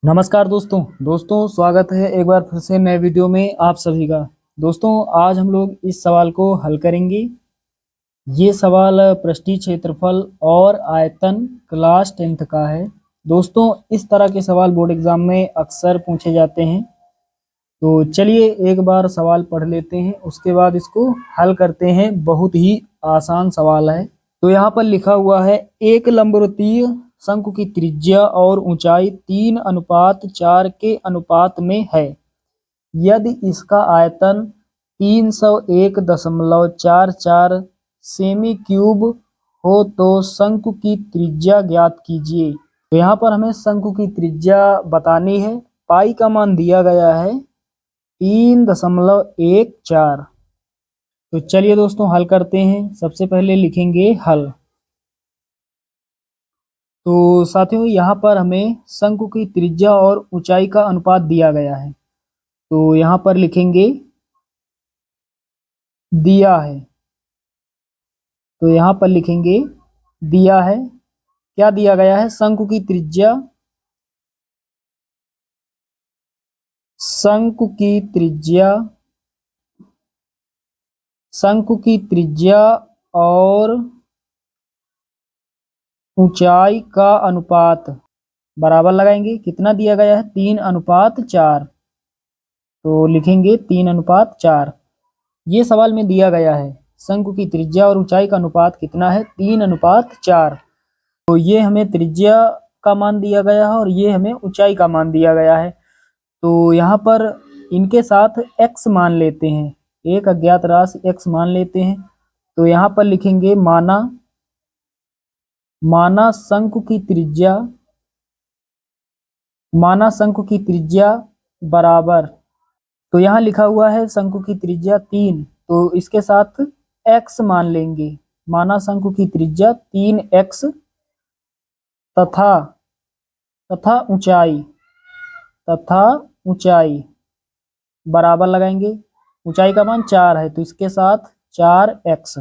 नमस्कार दोस्तों स्वागत है एक बार फिर से नए वीडियो में आप सभी का। दोस्तों आज हम लोग इस सवाल को हल करेंगे। ये सवाल पृष्ठीय क्षेत्रफल और आयतन क्लास 10th का है। दोस्तों इस तरह के सवाल बोर्ड एग्जाम में अक्सर पूछे जाते हैं। तो चलिए एक बार सवाल पढ़ लेते हैं, उसके बाद इसको हल करते हैं। बहुत ही आसान सवाल है। तो यहाँ पर लिखा हुआ है, एक लंबवृत्तीय शंकु की त्रिज्या और ऊंचाई 3:4 के अनुपात में है। यदि इसका आयतन 301.44 सेमी क्यूब हो तो शंकु की त्रिज्या ज्ञात कीजिए। तो यहाँ पर हमें शंकु की त्रिज्या बतानी है। पाई का मान दिया गया है 3.14। तो चलिए दोस्तों हल करते हैं। सबसे पहले लिखेंगे हल। तो साथियों यहाँ पर हमें शंकु की त्रिज्या और ऊंचाई का अनुपात दिया गया है। तो यहाँ पर लिखेंगे दिया है। तो यहाँ पर लिखेंगे दिया है। क्या दिया गया है? शंकु की त्रिज्या, शंकु की त्रिज्या, शंकु की त्रिज्या और ऊंचाई का अनुपात बराबर लगाएंगे। कितना दिया गया है? 3:4। तो लिखेंगे 3:4। ये सवाल में दिया गया है शंकु की त्रिज्या और ऊंचाई का अनुपात कितना है? 3:4। तो ये हमें त्रिज्या का मान दिया गया है और ये हमें ऊंचाई का मान दिया गया है। तो यहाँ पर इनके साथ x मान लेते हैं, एक अज्ञात राशि x मान लेते हैं। तो यहाँ पर लिखेंगे माना शंकु की त्रिज्या, माना शंकु की त्रिज्या बराबर। तो यहाँ लिखा हुआ है शंकु की त्रिज्या 3, तो इसके साथ x मान लेंगे। माना शंकु की त्रिज्या 3x तथा तथा ऊंचाई तथा ऊंचाई बराबर लगाएंगे। ऊंचाई का मान 4 है तो इसके साथ 4x।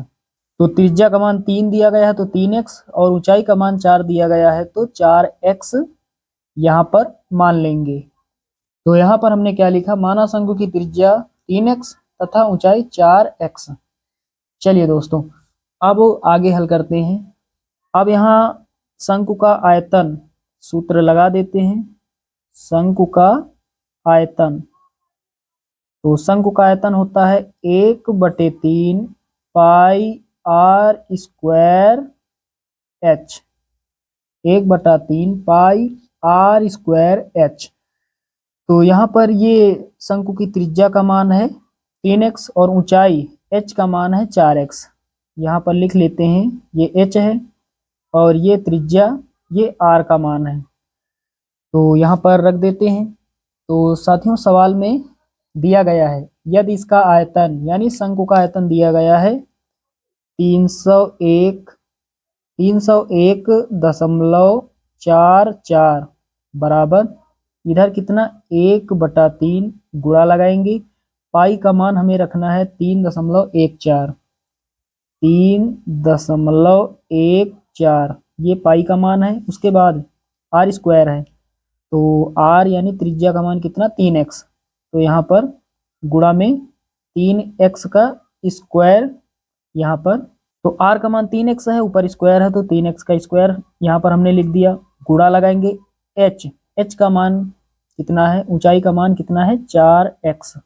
तो त्रिज्या का मान 3 दिया गया है तो 3x और ऊंचाई का मान 4 दिया गया है तो 4x यहाँ पर मान लेंगे। तो यहाँ पर हमने क्या लिखा? माना शंकु की त्रिज्या 3x तथा ऊंचाई 4x। चलिए दोस्तों अब आगे हल करते हैं। अब यहाँ शंकु का आयतन सूत्र लगा देते हैं। शंकु का आयतन, तो शंकु का आयतन होता है 1/3 pi R square H. 1/3 pi R square H. तो यहाँ पर ये शंकु की त्रिज्या का मान है 3x और ऊंचाई h का मान है 4x। यहाँ पर लिख लेते हैं, ये h है और ये त्रिज्या, ये r का मान है। तो यहाँ पर रख देते हैं। तो साथियों सवाल में दिया गया है यदि इसका आयतन यानी शंकु का आयतन दिया गया है 301.44 बराबर, इधर कितना 1/3 गुणा लगाएंगे। पाई का मान हमें रखना है 3.14। 3.14 ये पाई का मान है। उसके बाद आर स्क्वायर है तो आर यानी त्रिज्या का मान कितना? 3x। तो यहाँ पर गुणा में 3x का स्क्वायर यहाँ पर। तो r का मान 3x है, ऊपर स्क्वायर है तो 3x का स्क्वायर यहाँ पर हमने लिख दिया। गुणा लगाएंगे h का मान कितना है? ऊंचाई का मान कितना है? 4x।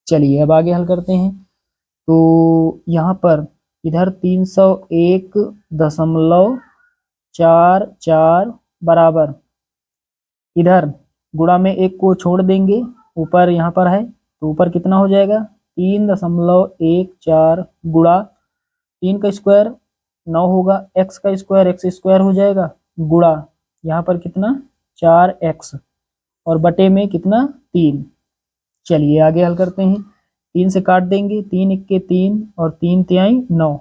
चलिए अब आगे हल करते हैं। तो यहाँ पर इधर 301.44 बराबर, इधर गुणा में एक को छोड़ देंगे, ऊपर यहाँ पर है तो ऊपर कितना हो जाएगा? 3.14 गुणा 3 का स्क्वायर 9 होगा, x का स्क्वायर x स्क्वायर हो जाएगा, गुणा यहाँ पर कितना? 4x और बटे में कितना? 3। चलिए आगे हल करते हैं। 3 से काट देंगे, 3 इक्के 3 और 3 तिहाई 9।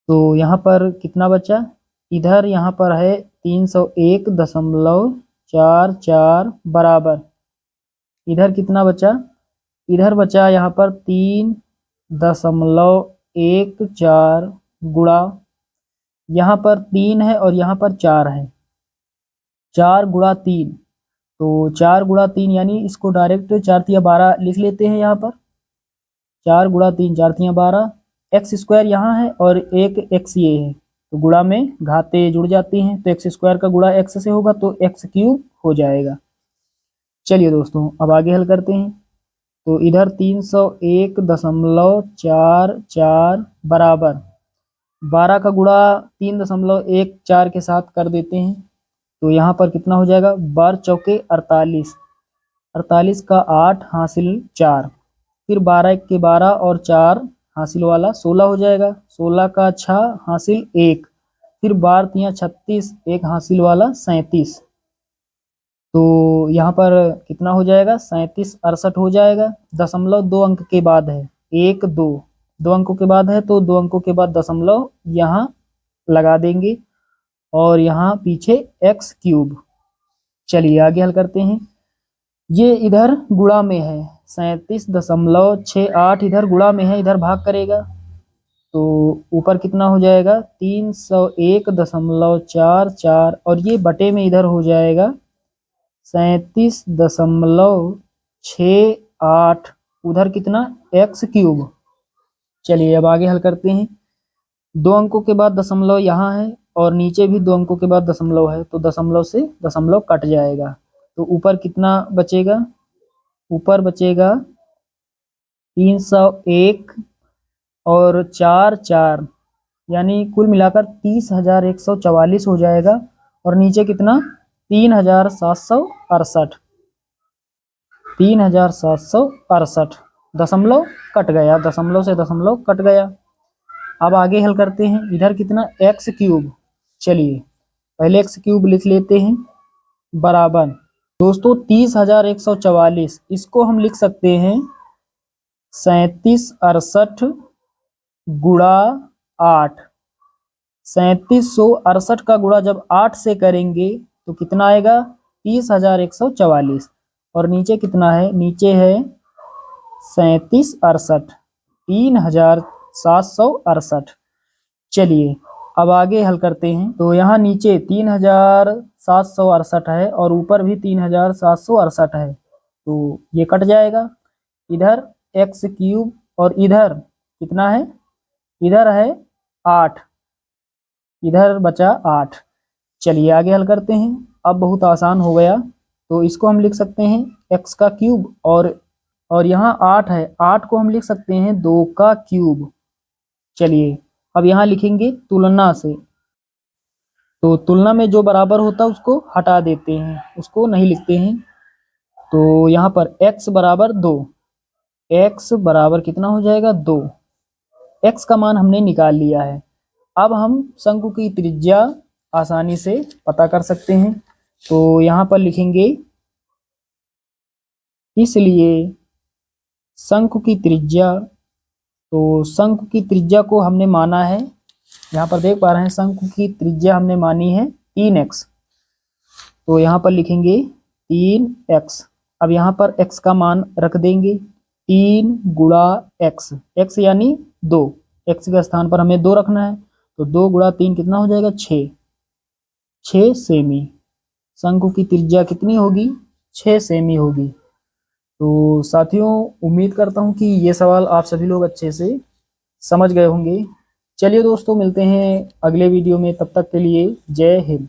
तो यहाँ पर कितना बचा? इधर यहाँ पर है 301.44 बराबर, इधर कितना बचा? इधर बचा यहाँ पर 3.14 गुणा, यहाँ पर 3 है और यहाँ पर 4 है। 4 गुणा 3 तो 4 गुणा 3 यानी इसको डायरेक्ट 4 तिया 12 लिख लेते हैं यहाँ पर। 4 गुणा 3 4 तिया 12, एक्स स्क्वायर यहाँ है और एक एक्स ये है, तो गुणा में घाते जुड़ जाती हैं, तो एक्स स्क्वायर का गुणा एक्स से होगा तो एक्स क्यूब हो जाएगा। चलिए दोस्तों अब आगे हल करते हैं। तो इधर 301.44 बराबर 12 का गुणा 3.14 के साथ कर देते हैं, तो यहाँ पर कितना हो जाएगा, 12 चौके 48, 48 का 8 हासिल 4, फिर 12 के 12 और 4 हासिल वाला 16 हो जाएगा, 16 का 6 हासिल 1, फिर 12 तिया 36, एक हासिल वाला 37, तो यहाँ पर कितना हो जाएगा, 37 68 हो जाएगा। दशमलव 2 अंक के बाद है, 1 2 2 अंकों के बाद है, तो 2 अंकों के बाद दशमलव यहाँ लगा देंगे और यहाँ पीछे एक्स क्यूब। चलिए आगे हल करते हैं। ये इधर गुणा में है, 37.68 इधर गुणा में है, इधर भाग करेगा तो ऊपर कितना हो जाएगा, 301.44 और ये बटे में इधर हो जाएगा 37.68, उधर कितना, एक्स क्यूब। चलिए अब आगे हल करते हैं। 2 अंकों के बाद दशमलव यहाँ है और नीचे भी 2 अंकों के बाद दशमलव है, तो दशमलव से दशमलव कट जाएगा, तो ऊपर कितना बचेगा, ऊपर बचेगा 301 और 4 4 यानी कुल मिलाकर 30,144 हो जाएगा, और नीचे कितना 3,768, 3,768 दशमलव कट गया, दशमलव से दशमलव कट गया। अब आगे हल करते हैं। इधर कितना, एक्स क्यूब। चलिए पहले एक्स क्यूब लिख लेते हैं बराबर दोस्तों 30,144, इसको हम लिख सकते हैं 3768 गुणा 8। 3768 का गुणा जब 8 से करेंगे तो कितना आएगा, 30,144, और नीचे कितना है, नीचे है 3768, 3,768। चलिए अब आगे हल करते हैं। तो यहाँ नीचे 3,768 है और ऊपर भी 3,768 है, तो ये कट जाएगा। इधर एक्स क्यूब और इधर कितना है, इधर है 8, इधर बचा 8। चलिए आगे हल करते हैं। अब बहुत आसान हो गया, तो इसको हम लिख सकते हैं एक्स का क्यूब, और यहाँ 8 है, 8 को हम लिख सकते हैं 2 का क्यूब। चलिए अब यहाँ लिखेंगे तुलना से, तो तुलना में जो बराबर होता है उसको हटा देते हैं, उसको नहीं लिखते हैं। तो यहाँ पर x बराबर 2, x बराबर कितना हो जाएगा, 2। x का मान हमने निकाल लिया है। अब हम शंकु की त्रिज्या आसानी से पता कर सकते हैं। तो यहाँ पर लिखेंगे, इसलिए शंकु की त्रिज्या, तो शंकु की त्रिज्या को हमने माना है, यहाँ पर देख पा रहे हैं शंकु की त्रिज्या हमने मानी है 3x, तो यहाँ पर लिखेंगे 3x। अब यहाँ पर x का मान रख देंगे, 3 गुणा x, x यानी 2, x के स्थान पर हमें 2 रखना है, तो 2 गुणा 3 कितना हो जाएगा, 6, 6 सेमी। शंकु की त्रिज्या कितनी होगी, 6 सेमी होगी। तो साथियों उम्मीद करता हूँ कि ये सवाल आप सभी लोग अच्छे से समझ गए होंगे। चलिए दोस्तों मिलते हैं अगले वीडियो में, तब तक के लिए जय हिंद।